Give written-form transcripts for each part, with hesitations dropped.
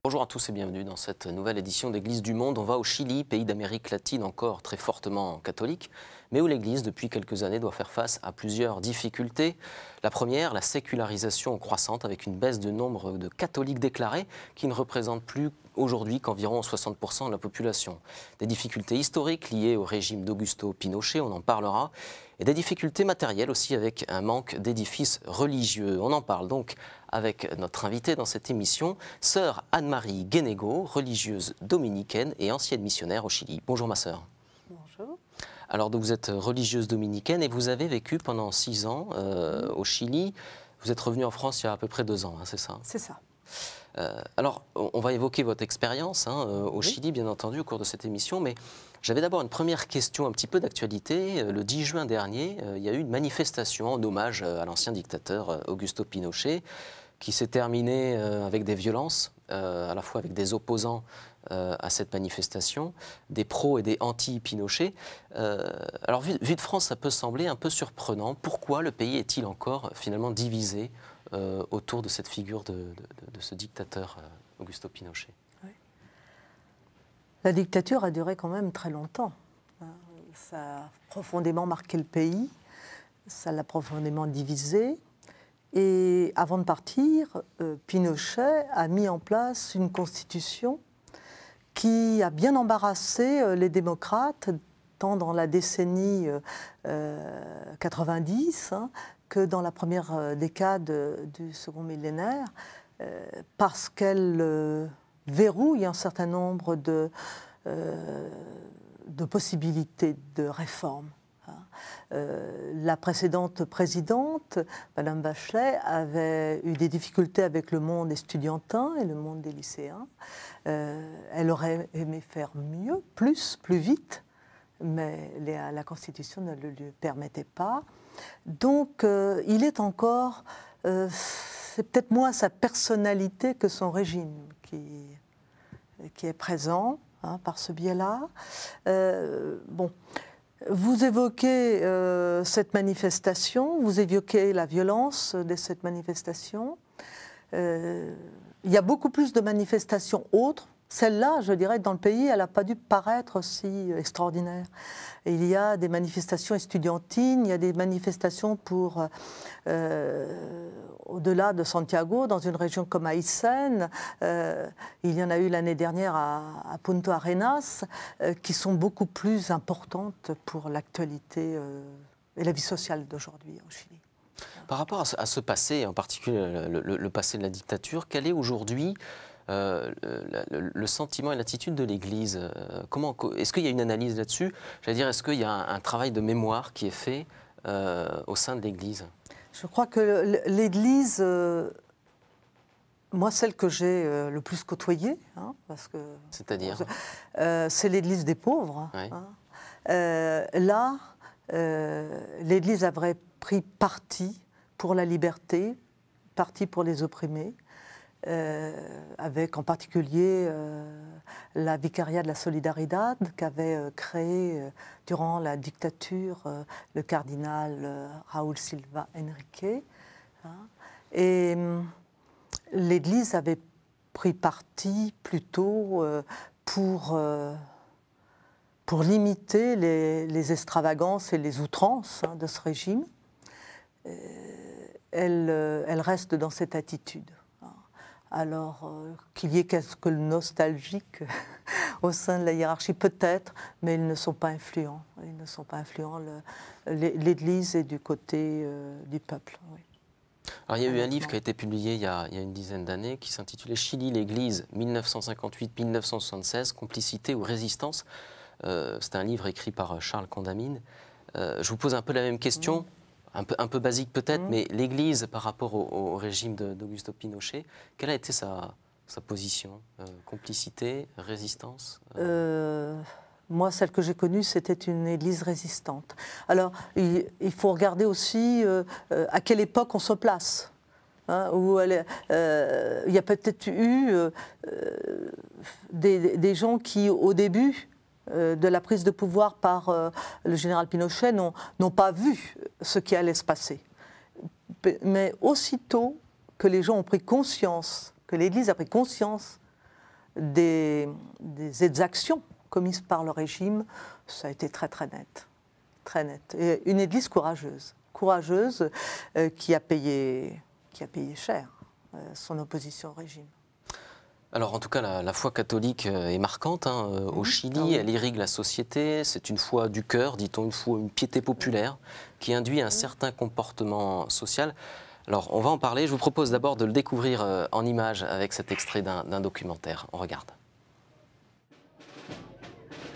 Bonjour à tous et bienvenue dans cette nouvelle édition d'Église du Monde. On va au Chili, pays d'Amérique latine encore très fortement catholique, mais où l'Église, depuis quelques années, doit faire face à plusieurs difficultés. La première, la sécularisation croissante avec une baisse du nombre de catholiques déclarés qui ne représentent plus aujourd'hui qu'environ 60% de la population. Des difficultés historiques liées au régime d'Augusto Pinochet, on en parlera, et des difficultés matérielles aussi avec un manque d'édifices religieux. On en parle donc avec notre invitée dans cette émission, sœur Anne-Marie Guénégo, religieuse dominicaine et ancienne missionnaire au Chili. Bonjour ma sœur. Bonjour. Alors donc, vous êtes religieuse dominicaine et vous avez vécu pendant 6 ans au Chili. Vous êtes revenue en France il y a à peu près 2 ans, hein, c'est ça? C'est ça. Alors, on va évoquer votre expérience au Chili, bien entendu, au cours de cette émission, mais j'avais d'abord une première question un petit peu d'actualité. Le 10 juin dernier, il y a eu une manifestation en hommage à l'ancien dictateur Augusto Pinochet, qui s'est terminée avec des violences, à la fois avec des opposants à cette manifestation, des pros et des anti-Pinochet. Alors, vu de France, ça peut sembler un peu surprenant. Pourquoi le pays est-il encore finalement divisé autour de cette figure de ce dictateur Augusto Pinochet? Oui. La dictature a duré quand même très longtemps. Ça a profondément marqué le pays, ça l'a profondément divisé. Et avant de partir, Pinochet a mis en place une constitution qui a bien embarrassé les démocrates, tant dans la décennie 90 que dans la première décade du second millénaire, parce qu'elle verrouille un certain nombre de possibilités de réforme. La précédente présidente, Mme Bachelet, avait eu des difficultés avec le monde estudiantin et le monde des lycéens. Elle aurait aimé faire mieux, plus vite, mais la Constitution ne le lui permettait pas. Donc, il est encore, c'est peut-être moins sa personnalité que son régime qui est présent par ce biais-là. Bon. Vous évoquez cette manifestation, vous évoquez la violence de cette manifestation. Il y a beaucoup plus de manifestations autres. Celle-là, je dirais, dans le pays, elle n'a pas dû paraître si extraordinaire. Il y a des manifestations estudiantines, il y a des manifestations pour, au-delà de Santiago, dans une région comme Aysén. Il y en a eu l'année dernière à Punta Arenas, qui sont beaucoup plus importantes pour l'actualité et la vie sociale d'aujourd'hui au Chili. Par rapport à ce passé, en particulier le passé de la dictature, quel est aujourd'hui le sentiment et l'attitude de l'Église? Est-ce qu'il y a une analyse là-dessus? J'allais dire, est-ce qu'il y a un travail de mémoire qui est fait au sein de l'Église? Je crois que l'Église, moi, celle que j'ai le plus côtoyée, parce que c'est-à-dire, c'est l'Église des pauvres. Oui. Là, l'Église avait pris parti pour la liberté, parti pour les opprimés. Avec en particulier la Vicariat de la Solidaridad qu'avait créé durant la dictature le cardinal Raúl Silva Henrique. Et l'Église avait pris parti plutôt pour limiter les extravagances et les outrances de ce régime. Elle reste dans cette attitude. Alors, qu'il y ait quelque nostalgique au sein de la hiérarchie, peut-être, mais ils ne sont pas influents. Ils ne sont pas influents. L'Église est du côté du peuple. Oui. Alors, il y a eu un livre qui a été publié il y a une dizaine d'années qui s'intitulait « Chili, l'Église, 1958-1976, complicité ou résistance ». C'est un livre écrit par Charles Condamine. Je vous pose un peu la même question. Un peu basique peut-être, mais l'Église par rapport au régime d'Augusto Pinochet, quelle a été sa position? Complicité, résistance? Moi, celle que j'ai connue, c'était une Église résistante. Alors, il faut regarder aussi à quelle époque on se place. Où il y a peut-être eu des gens qui, au début de la prise de pouvoir par le général Pinochet, n'ont pas vu ce qui allait se passer. Mais aussitôt que les gens ont pris conscience, que l'Église a pris conscience des exactions commises par le régime, ça a été très très net. Très net. Et une église courageuse. Courageuse qui a payé cher son opposition au régime. Alors en tout cas, la foi catholique est marquante au Chili, oui. Elle irrigue la société, c'est une foi du cœur, dit-on, une piété populaire qui induit un certain comportement social. Alors on va en parler, je vous propose d'abord de le découvrir en images avec cet extrait d'un documentaire. On regarde.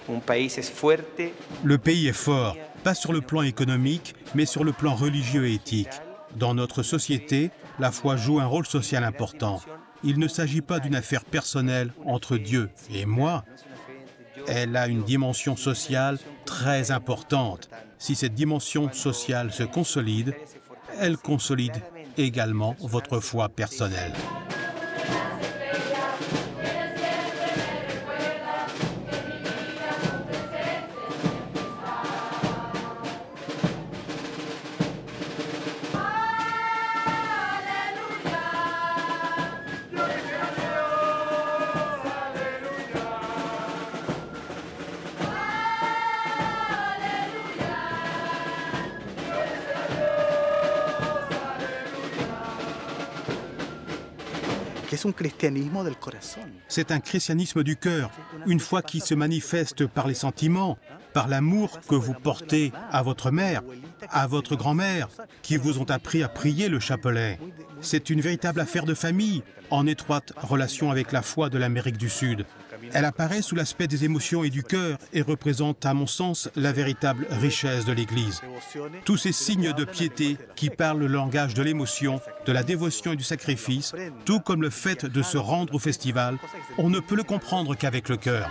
Le pays est fort, pas sur le plan économique, mais sur le plan religieux et éthique. Dans notre société, la foi joue un rôle social important. Il ne s'agit pas d'une affaire personnelle entre Dieu et moi. Elle a une dimension sociale très importante. Si cette dimension sociale se consolide, elle consolide également votre foi personnelle. C'est un christianisme du cœur, une foi qui se manifeste par les sentiments, par l'amour que vous portez à votre mère, à votre grand-mère, qui vous ont appris à prier le chapelet. C'est une véritable affaire de famille, en étroite relation avec la foi de l'Amérique du Sud. Elle apparaît sous l'aspect des émotions et du cœur et représente, à mon sens, la véritable richesse de l'Église. Tous ces signes de piété qui parlent le langage de l'émotion, de la dévotion et du sacrifice, tout comme le fait de se rendre au festival, on ne peut le comprendre qu'avec le cœur.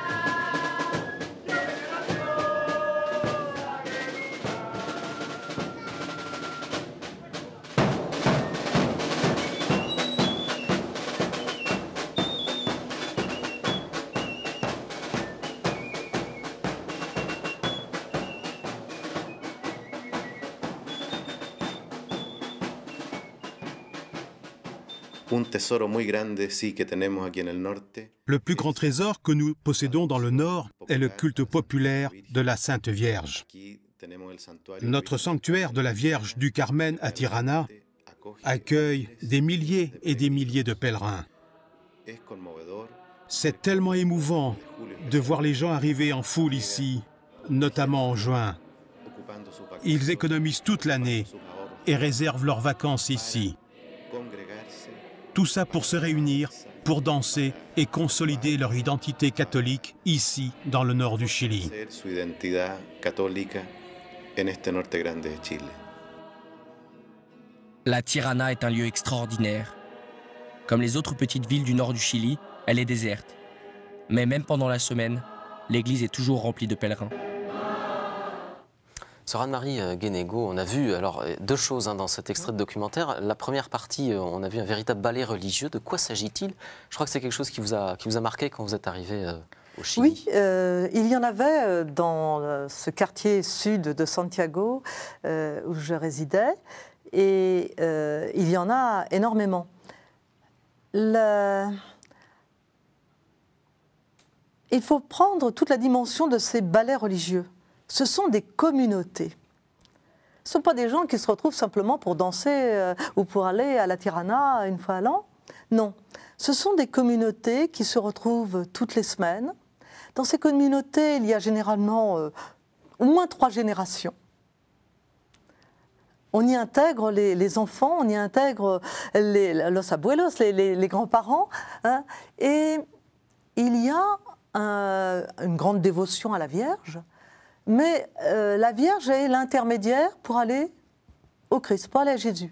Le plus grand trésor que nous possédons dans le Nord est le culte populaire de la Sainte Vierge. Notre sanctuaire de la Vierge du Carmen à Tirana accueille des milliers et des milliers de pèlerins. C'est tellement émouvant de voir les gens arriver en foule ici, notamment en juin. Ils économisent toute l'année et réservent leurs vacances ici. Tout ça pour se réunir, pour danser et consolider leur identité catholique ici, dans le nord du Chili. La Tirana est un lieu extraordinaire. Comme les autres petites villes du nord du Chili, elle est déserte. Mais même pendant la semaine, l'église est toujours remplie de pèlerins. Sœur Anne-Marie Guénégaud, on a vu alors, deux choses dans cet extrait de documentaire. La première partie, on a vu un véritable ballet religieux. De quoi s'agit-il? Je crois que c'est quelque chose qui vous a marqué quand vous êtes arrivé au Chili. Oui, il y en avait dans ce quartier sud de Santiago où je résidais. Et il y en a énormément. Il faut prendre toute la dimension de ces ballets religieux. Ce sont des communautés. Ce ne sont pas des gens qui se retrouvent simplement pour danser ou pour aller à la Tirana une fois à l'an. Non, ce sont des communautés qui se retrouvent toutes les semaines. Dans ces communautés, il y a généralement au moins 3 générations. On y intègre les enfants, on y intègre los abuelos, les grands-parents. Hein, et il y a une grande dévotion à la Vierge. Mais la Vierge est l'intermédiaire pour aller au Christ, pour aller à Jésus.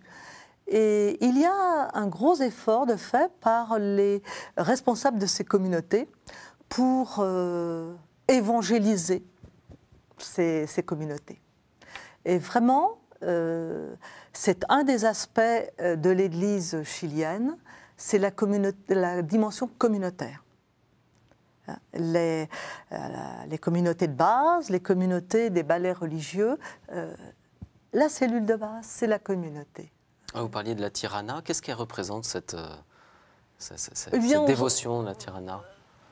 Et il y a un gros effort de fait par les responsables de ces communautés pour évangéliser ces communautés. Et vraiment, c'est un des aspects de l'Église chilienne, c'est la dimension communautaire. Les communautés de base, les communautés des ballets religieux, la cellule de base, c'est la communauté. Vous parliez de la Tirana. Qu'est-ce qu'elle représente, cette dévotion de la Tirana?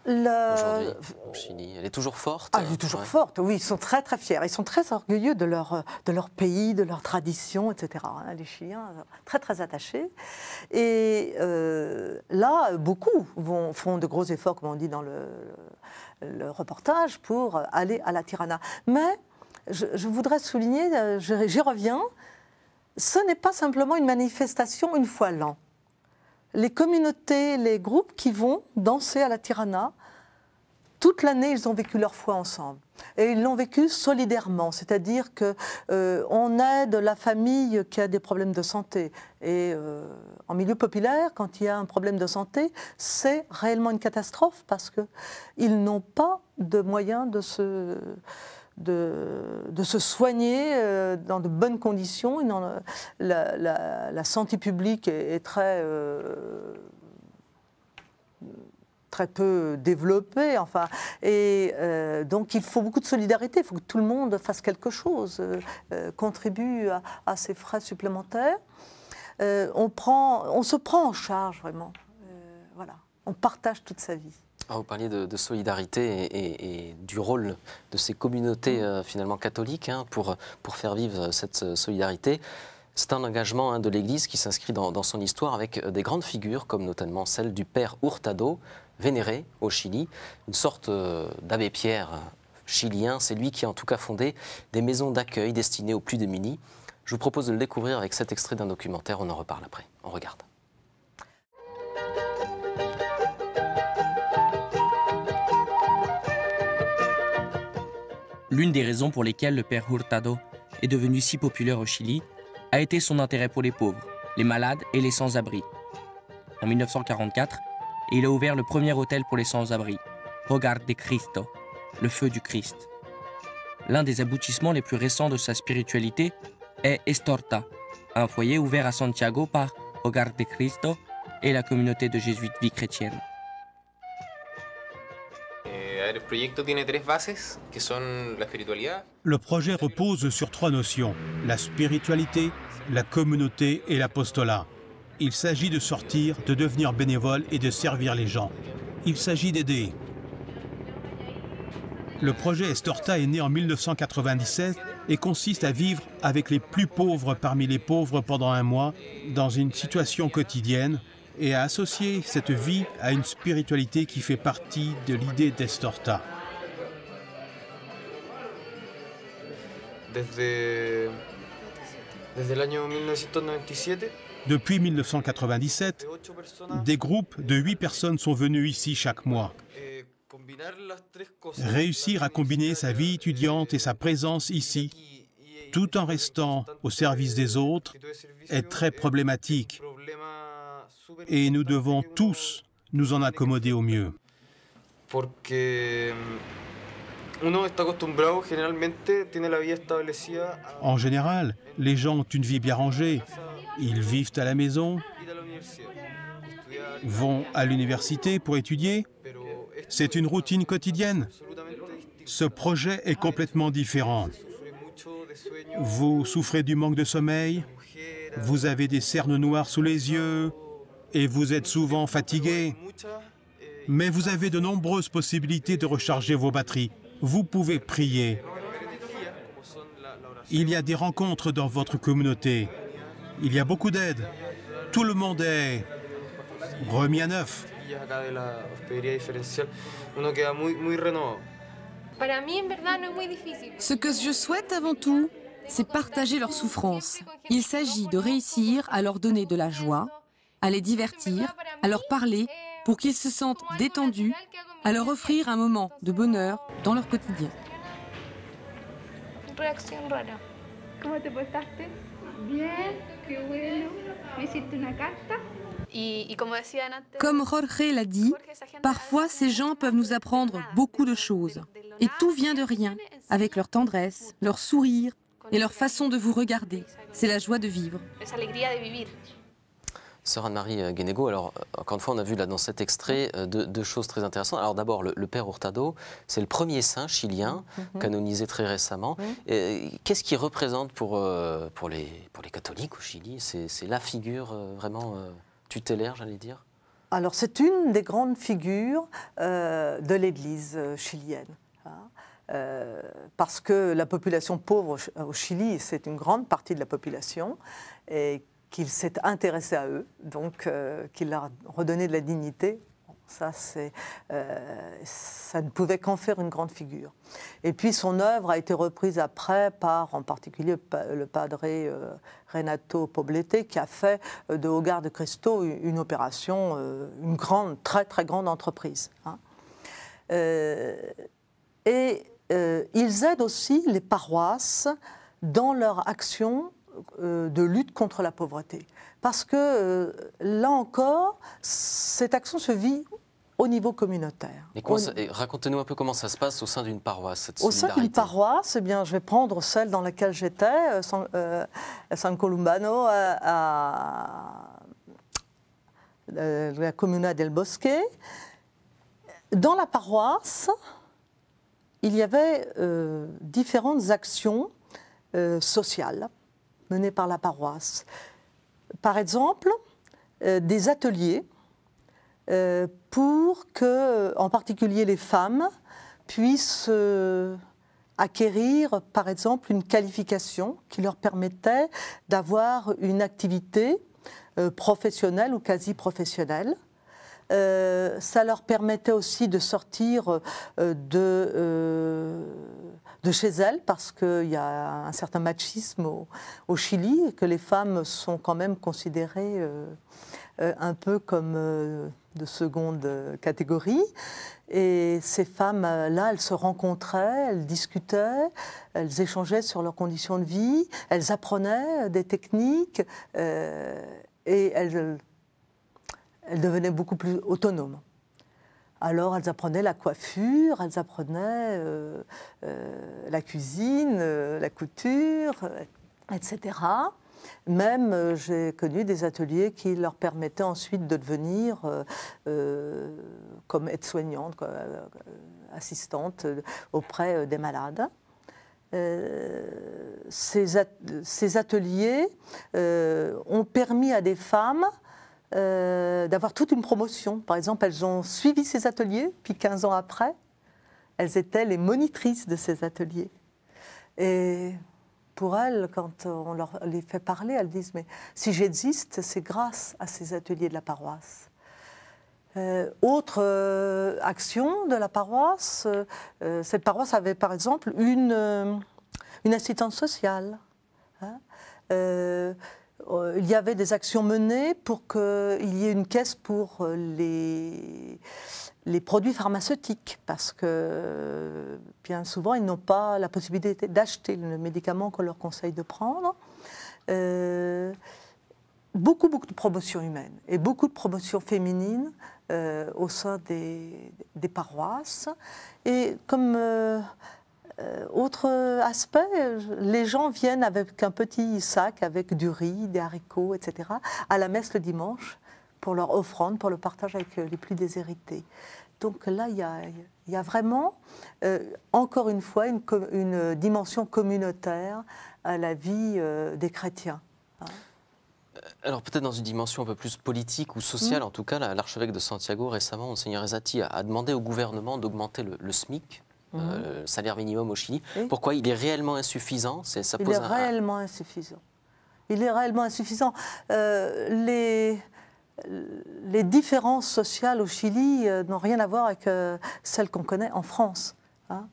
aujourd'hui au Chili? Elle est toujours forte? Elle est toujours forte, oui, ils sont très très fiers. Ils sont très orgueilleux de leur pays, de leur tradition, etc. Les Chiliens, très très attachés. Et là, beaucoup font de gros efforts, comme on dit dans le reportage, pour aller à la Tirana. Mais je voudrais souligner, j'y reviens, ce n'est pas simplement une manifestation une fois l'an. Les communautés, les groupes qui vont danser à la Tirana, toute l'année, ils ont vécu leur foi ensemble. Et ils l'ont vécu solidairement, c'est-à-dire qu'on aide la famille qui a des problèmes de santé. Et en milieu populaire, quand il y a un problème de santé, c'est réellement une catastrophe parce qu'ils n'ont pas de moyens de se soigner dans de bonnes conditions. La santé publique est très peu développée. Enfin, et donc il faut beaucoup de solidarité, il faut que tout le monde fasse quelque chose, contribue à ces frais supplémentaires. On se prend en charge vraiment. Voilà. On partage toute sa vie. Vous parliez de solidarité et du rôle de ces communautés finalement catholiques pour faire vivre cette solidarité. C'est un engagement de l'Église qui s'inscrit dans son histoire avec des grandes figures comme notamment celle du père Hurtado, vénéré au Chili, une sorte d'abbé Pierre chilien. C'est lui qui a en tout cas fondé des maisons d'accueil destinées aux plus démunis. Je vous propose de le découvrir avec cet extrait d'un documentaire, on en reparle après. On regarde. L'une des raisons pour lesquelles le père Hurtado est devenu si populaire au Chili a été son intérêt pour les pauvres, les malades et les sans-abri. En 1944, il a ouvert le premier hôtel pour les sans-abri, Hogar de Cristo, le feu du Christ. L'un des aboutissements les plus récents de sa spiritualité est Estorta, un foyer ouvert à Santiago par Hogar de Cristo et la communauté de jésuites vie chrétienne. Le projet repose sur 3 notions, la spiritualité, la communauté et l'apostolat. Il s'agit de sortir, de devenir bénévole et de servir les gens. Il s'agit d'aider. Le projet Estorta est né en 1997 et consiste à vivre avec les plus pauvres parmi les pauvres pendant un mois, dans une situation quotidienne, et à associer cette vie à une spiritualité qui fait partie de l'idée d'Estorta. Depuis 1997, des groupes de 8 personnes sont venus ici chaque mois. Réussir à combiner sa vie étudiante et sa présence ici, tout en restant au service des autres, est très problématique. Et nous devons tous nous en accommoder au mieux. En général, les gens ont une vie bien rangée. Ils vivent à la maison, vont à l'université pour étudier. C'est une routine quotidienne. Ce projet est complètement différent. Vous souffrez du manque de sommeil, vous avez des cernes noires sous les yeux et vous êtes souvent fatigué. Mais vous avez de nombreuses possibilités de recharger vos batteries. Vous pouvez prier. Il y a des rencontres dans votre communauté. Il y a beaucoup d'aide. Tout le monde est remis à neuf. Ce que je souhaite avant tout, c'est partager leur souffrance. Il s'agit de réussir à leur donner de la joie, à les divertir, à leur parler pour qu'ils se sentent détendus, à leur offrir un moment de bonheur dans leur quotidien. ¿Cómo te portaste? Bien, qué bueno. Me hiciste una carta. Comme Jorge l'a dit, parfois ces gens peuvent nous apprendre beaucoup de choses. Et tout vient de rien, avec leur tendresse, leur sourire et leur façon de vous regarder. C'est la joie de vivre. Sœur Anne-Marie Guénégo, alors encore une fois, on a vu là dans cet extrait deux choses très intéressantes. Alors d'abord, le père Hurtado, c'est le premier saint chilien canonisé très récemment. Qu'est-ce qu'il représente pour les catholiques au Chili? C'est la figure vraiment tutélaire, j'allais dire. Alors, c'est une des grandes figures de l'Église chilienne. Parce que la population pauvre au Chili, c'est une grande partie de la population, et qu'il s'est intéressé à eux, donc qu'il leur a redonné de la dignité. Ça ne pouvait qu'en faire une grande figure. Et puis son œuvre a été reprise après par, en particulier, le padre Renato Poblete, qui a fait de Hogar de Cristo une opération, une grande, très très grande entreprise. Hein. Ils aident aussi les paroisses dans leur action de lutte contre la pauvreté. Parce que, là encore, cette action se vit au niveau communautaire. Et racontez-nous un peu comment ça se passe au sein d'une paroisse, cette solidarité. Au sein d'une paroisse, eh bien, je vais prendre celle dans laquelle j'étais, San Columbano, à la Comuna del Bosque. Dans la paroisse, il y avait différentes actions sociales menées par la paroisse. Par exemple, des ateliers pour que, en particulier les femmes, puissent acquérir, par exemple, une qualification qui leur permettait d'avoir une activité professionnelle ou quasi professionnelle. Ça leur permettait aussi de sortir de chez elles, parce qu'il y a un certain machisme au Chili, et que les femmes sont quand même considérées un peu comme de seconde catégorie. Et ces femmes-là, elles se rencontraient, elles discutaient, elles échangeaient sur leurs conditions de vie, elles apprenaient des techniques, et elles devenaient beaucoup plus autonomes. Alors, elles apprenaient la coiffure, elles apprenaient la cuisine, la couture, etc. Même, j'ai connu des ateliers qui leur permettaient ensuite de devenir comme aide-soignante, assistante auprès des malades. Ces ateliers ont permis à des femmes d'avoir toute une promotion. Par exemple, elles ont suivi ces ateliers, puis 15 ans après, elles étaient les monitrices de ces ateliers. Et pour elles, quand on leur les fait parler, elles disent « mais si j'existe, c'est grâce à ces ateliers de la paroisse ». Autre action de la paroisse, cette paroisse avait par exemple une assistante sociale. Hein, il y avait des actions menées pour qu'il y ait une caisse pour les produits pharmaceutiques, parce que bien souvent, ils n'ont pas la possibilité d'acheter le médicament qu'on leur conseille de prendre. Beaucoup de promotions humaines et beaucoup de promotions féminines au sein des paroisses. Et comme autre aspect, les gens viennent avec un petit sac avec du riz, des haricots, etc., à la messe le dimanche pour leur offrande, pour le partage avec les plus déshérités. Donc là, il y a vraiment, encore une fois, une dimension communautaire à la vie des chrétiens. Hein. Alors peut-être dans une dimension un peu plus politique ou sociale, en tout cas, l'archevêque de Santiago récemment, Monseigneur Ezati, a demandé au gouvernement d'augmenter le SMIC, le salaire minimum au Chili. Oui. Pourquoi? Il est réellement insuffisant? Il est réellement insuffisant. Il est réellement insuffisant. Les différences sociales au Chili n'ont rien à voir avec celles qu'on connaît en France. Hein.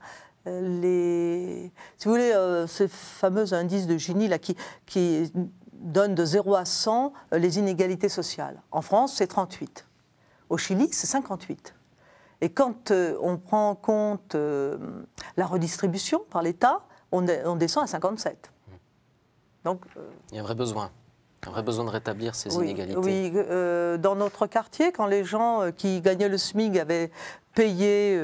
Si vous voulez, ce fameux indice de Gini là, qui donne de 0 à 100 les inégalités sociales. En France, c'est 38. Au Chili, c'est 58. Et quand on prend en compte la redistribution par l'État, on descend à 57. Donc, il y a un vrai besoin de rétablir ces inégalités. Oui, dans notre quartier, quand les gens qui gagnaient le SMIC avaient payé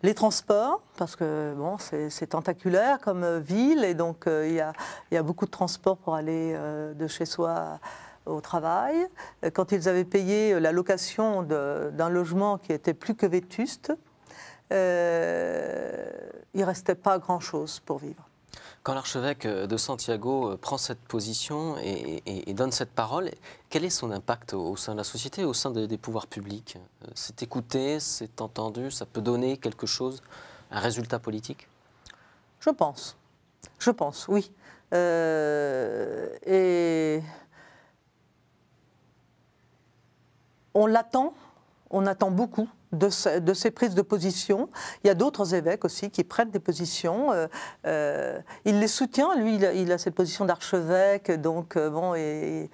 les transports, parce que bon, c'est tentaculaire comme ville, et donc il y a beaucoup de transports pour aller de chez soi au travail. Quand ils avaient payé la location d'un logement qui était plus que vétuste, il ne restait pas grand-chose pour vivre. Quand l'archevêque de Santiago prend cette position et donne cette parole, quel est son impact au sein de la société, au sein des pouvoirs publics? C'est écouté, c'est entendu, ça peut donner quelque chose, un résultat politique? Je pense, oui. Et on l'attend, on attend beaucoup de ces prises de position. Il y a d'autres évêques aussi qui prennent des positions. Il les soutient, lui, il a cette position d'archevêque, donc bon, et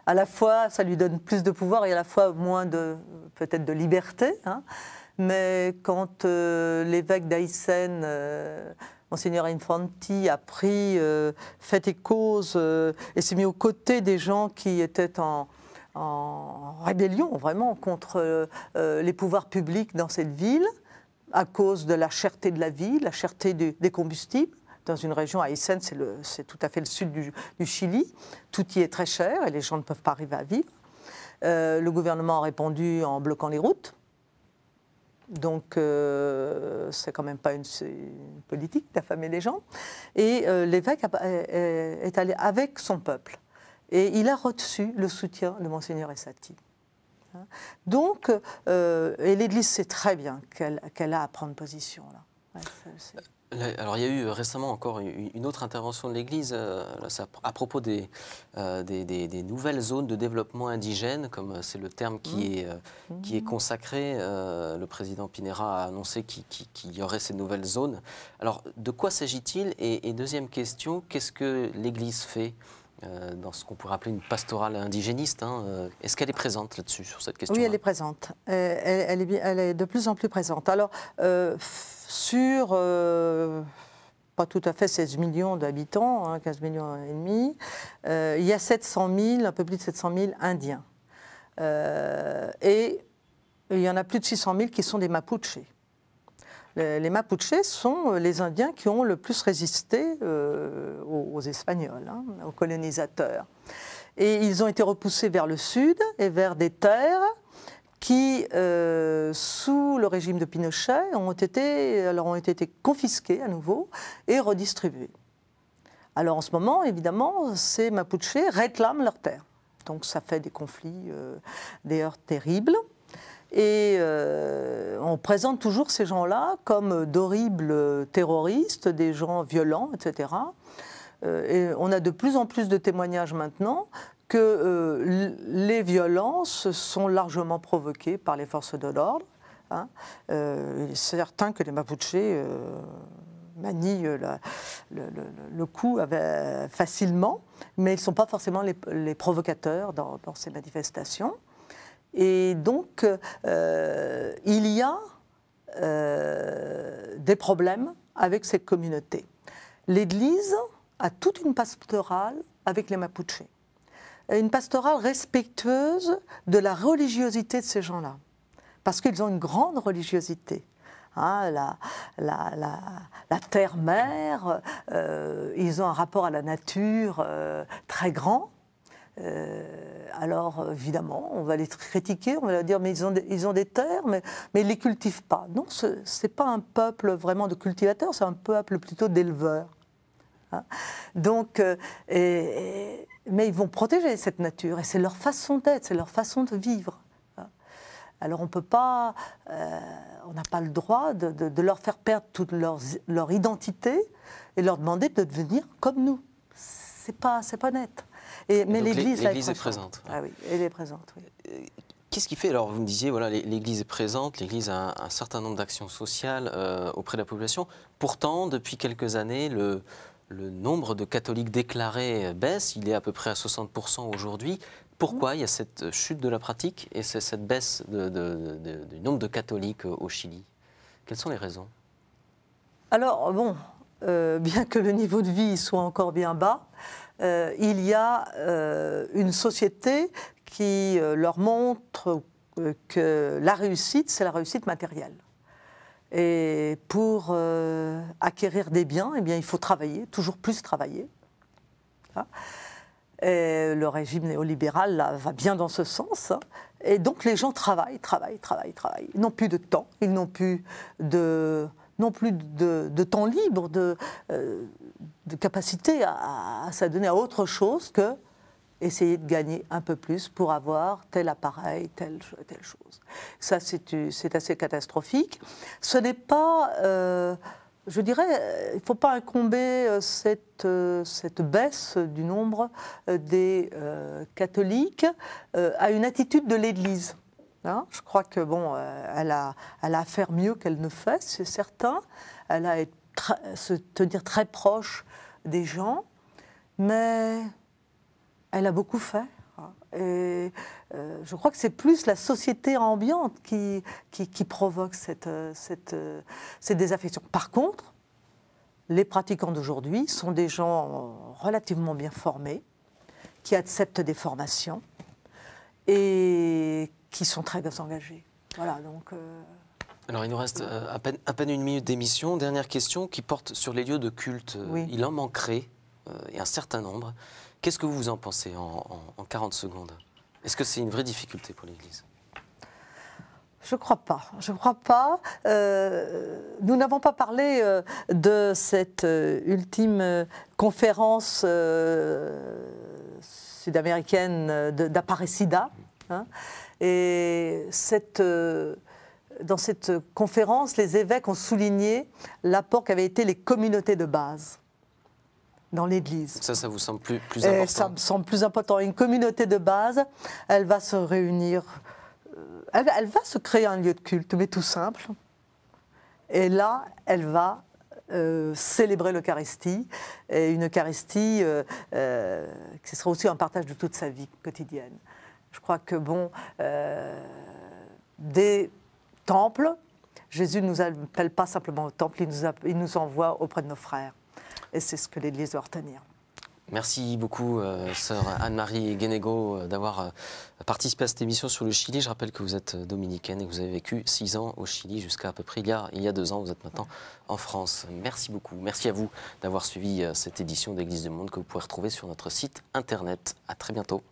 à la fois ça lui donne plus de pouvoir et à la fois moins peut-être de liberté. Hein. Mais quand l'évêque d'Aysén, Monseigneur Infanti, a pris fait et cause et s'est mis aux côtés des gens qui étaient en rébellion vraiment contre les pouvoirs publics dans cette ville, à cause de la cherté de la vie, la cherté des combustibles. Dans une région, à Aysén, c'est tout à fait le sud du Chili, tout y est très cher et les gens ne peuvent pas arriver à vivre. Le gouvernement a répondu en bloquant les routes. Donc, c'est quand même pas une politique d'affamer les gens. Et l'évêque est allé avec son peuple. Et il a reçu le soutien de Monseigneur Essati. Donc, et l'Église sait très bien qu'elle a à prendre position là. Ouais, alors, il y a eu récemment encore une autre intervention de l'Église à propos des nouvelles zones de développement indigène, comme c'est le terme qui est consacré. Le président Pinera a annoncé qu'il y aurait ces nouvelles zones. Alors, de quoi s'agit-il? Et deuxième question, qu'est-ce que l'Église fait dans ce qu'on pourrait appeler une pastorale indigéniste, hein? Est-ce qu'elle est présente là-dessus, sur cette question-là? Oui, elle est présente. Elle est de plus en plus présente. Alors, sur pas tout à fait 16 millions d'habitants, hein, 15 millions et demi, il y a 700 000, un peu plus de 700 000 Indiens. Et il y en a plus de 600 000 qui sont des Mapuches. Les Mapuches sont les Indiens qui ont le plus résisté aux Espagnols, hein, aux colonisateurs. Et ils ont été repoussés vers le sud et vers des terres qui, sous le régime de Pinochet, ont été confisquées à nouveau et redistribuées. Alors en ce moment, évidemment, ces Mapuches réclament leurs terres. Donc ça fait des conflits, des heurts terribles. Et on présente toujours ces gens-là comme d'horribles terroristes, des gens violents, etc. Et on a de plus en plus de témoignages maintenant que les violences sont largement provoquées par les forces de l'ordre. Hein. Il est certain que les Mapuches manient le coup facilement, mais ils ne sont pas forcément les provocateurs dans ces manifestations. Et donc, il y a des problèmes avec cette communauté. L'Église a toute une pastorale avec les Mapuches. Une pastorale respectueuse de la religiosité de ces gens-là. Parce qu'ils ont une grande religiosité. Hein, la terre-mère, ils ont un rapport à la nature très grand. Alors, évidemment, on va les critiquer, on va leur dire mais ils ont des terres, mais ils ne les cultivent pas. Non, ce n'est pas un peuple vraiment de cultivateurs, c'est un peuple plutôt d'éleveurs. Hein. Donc, mais ils vont protéger cette nature, et c'est leur façon d'être, c'est leur façon de vivre. Hein. Alors, on peut pas, on n'a pas le droit de leur faire perdre toute leur identité et leur demander de devenir comme nous. C'est pas net. Mais l'Église est présente. Ah oui, elle est présente, oui. Qu'est-ce qui fait, alors vous me disiez, voilà, l'Église est présente, l'Église a un certain nombre d'actions sociales auprès de la population. Pourtant, depuis quelques années, le nombre de catholiques déclarés baisse, il est à peu près à 60% aujourd'hui. Pourquoi il y a cette chute de la pratique et cette baisse du nombre de catholiques au Chili? Quelles sont les raisons? Alors, bon, bien que le niveau de vie soit encore bien bas, il y a une société qui leur montre que la réussite, c'est la réussite matérielle. Et pour acquérir des biens, eh bien, il faut travailler, toujours plus travailler. Hein. Et le régime néolibéral là, va bien dans ce sens. Hein. Et donc les gens travaillent. Ils n'ont plus de temps, ils n'ont plus de temps libre, de capacité à s'adonner à autre chose que essayer de gagner un peu plus pour avoir tel appareil, telle chose. Ça, c'est assez catastrophique. Ce n'est pas, je dirais, il ne faut pas incomber cette baisse du nombre des catholiques à une attitude de l'Église. Hein, je crois que bon, elle a à faire mieux qu'elle ne fait, c'est certain. Elle a à se tenir très proche des gens, mais elle a beaucoup fait. Et je crois que c'est plus la société ambiante qui provoque cette désaffection. Par contre, les pratiquants d'aujourd'hui sont des gens relativement bien formés, qui acceptent des formations et qui sont très engagés. Voilà, donc... Alors, il nous reste à peine une minute d'émission. Dernière question qui porte sur les lieux de culte. Oui. Il en manquerait, et un certain nombre. Qu'est-ce que vous en pensez en 40 secondes? Est-ce que c'est une vraie difficulté pour l'Église? Je ne crois pas. Je crois pas. Nous n'avons pas parlé de cette ultime conférence sud-américaine d'Aparecida. Hein, et dans cette conférence, les évêques ont souligné l'apport qu'avaient été les communautés de base dans l'Église. Ça vous semble plus important? Ça me semble plus important. Une communauté de base, elle va se réunir, elle va se créer un lieu de culte, mais tout simple. Et là, elle va célébrer l'Eucharistie, et une Eucharistie qui sera aussi un partage de toute sa vie quotidienne. Je crois que, bon, des temples, Jésus ne nous appelle pas simplement au temple, il nous envoie auprès de nos frères. Et c'est ce que l'Église doit retenir. Merci beaucoup, sœur Anne-Marie Guénégaud, d'avoir participé à cette émission sur le Chili. Je rappelle que vous êtes dominicaine et que vous avez vécu 6 ans au Chili jusqu'à peu près il y a 2 ans. Vous êtes maintenant en France. Merci beaucoup. Merci à vous d'avoir suivi cette édition d'Église du Monde que vous pouvez retrouver sur notre site internet. À très bientôt.